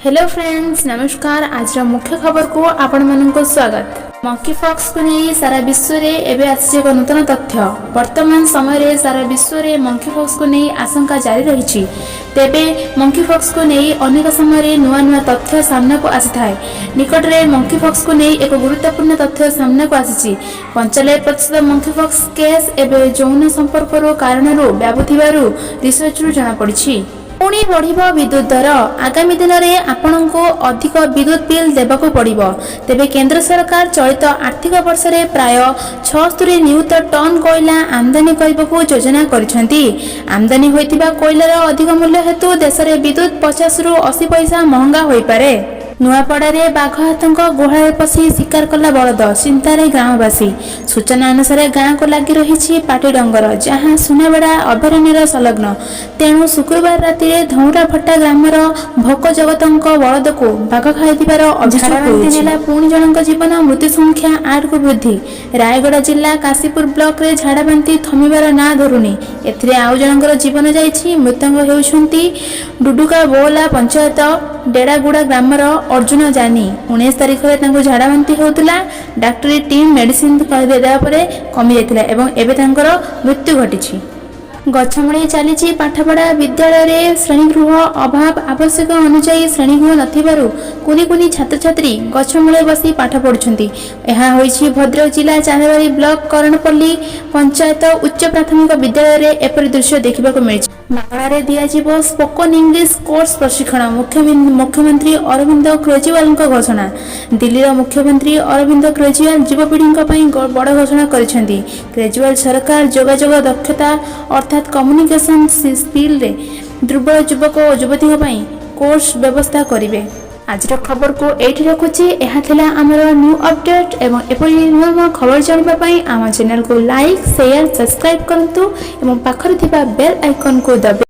Hello friends, नमस्कार। आज मुख्य खबर को आपण मानक स्वागत। मंकी पॉक्स को नहीं सारा विश्व में एवं आसी एक नूतन तथ्य। वर्तमान समय रे सारा विश्व में मंकी पॉक्स को नहीं आशंका जारी रही। तेबे मंकी पॉक्स को नहीं अनेक समय नुआ नुआ तथ्य सामना को आसी थाए। निकट में मंकी पॉक्स को नहीं एक गुरुत्वपूर्ण तथ्य सामना को आसी। 95% मंकी पॉक्स केस एवं यौन संपर्क कारण व्यापुथिबारु रिसर्च जना पड़ी। पुणी बढ़िब विद्युत दर। आगामी दिन में आपण को अधिक विद्युत बिल देवाक पड़िबो। तेबे केंद्र सरकार चलित आर्थिक वर्ष में प्राय 76 नियुत टन कोयला आमदानी करने योजना करिसेंती। आमदानी होइतिबा कोयलार अधिक मूल्य हेतु देश में विद्युत 50 रु 80 पैसा महंगा होई पारे। नुआपड़े बाघ हाथों गुहाल पशि शिकार कला बलद चिंतार ग्रामवासी। सूचना अनुसार गाँव को लगी रही पाटी डंगर जहां सुनाबेड़ा अभयारण्यर संलग्न। तेणु शुक्रवार राति धौराफटा ग्रामर भोक जगत बलद को बाघ खाइबार अभियोग। पुणी जनक जीवन मृत्यु संख्या 8 को वृद्धि। रायगड़ा जिला काशीपुर ब्लॉक रे झाड़ाबांति थमिबार ना धरुनी। एथिरे आउ जनकर जीवन जाइछि। मृतक हेउछन्ति डुडुका बोला पंचायत डेड़ागुड़ा ग्रामर अर्जुन जानी। 19 तारिख में झाड़ाबांति होता। डाक्टरी टीम मेडिसिन देवापर कमी जाता एवं एवं मृत्यु घटी। गछमूली चली पाठपढ़ा। विद्यालय श्रेणीगृह अभाव। आवश्यक अनुसार श्रेणीगृह नथिबारु कुनी कुनी छात्र छात्री गछमूले बसी पाठ पढ़ुछंती। यह होईछि भद्रक जिला चांदबाड़ी ब्लॉक करणपल्ली पंचायत उच्च प्राथमिक विद्यालय रे एपरि दृश्य देखिबाको मिलिछि। मागणारे दियाजिबो स्पोकन इंग्लिश कोर्स प्रशिक्षण। मुख्यमंत्री अरविंद केजरीवाल घोषणा। दिल्लीर मुख्यमंत्री अरविंद केजरीवाल युवपीढ़ी बड़ घोषणा करिसेंती। केजरीवाल सरकार जोगाजोग दक्षता अर्थात कम्युनिकेशन स्किल रे दुर्बल युवक और युवती कोर्स व्यवस्था करेंगे। आज खबर को एठी रखुची। यह थिला आमर न्यू अपडेट एवं एपरी नुआ खबर जानिबा आम चैनल को लाइक शेयर सब्सक्राइब करंतु एवं पाखरे थिबा बेल आइकन को दबे।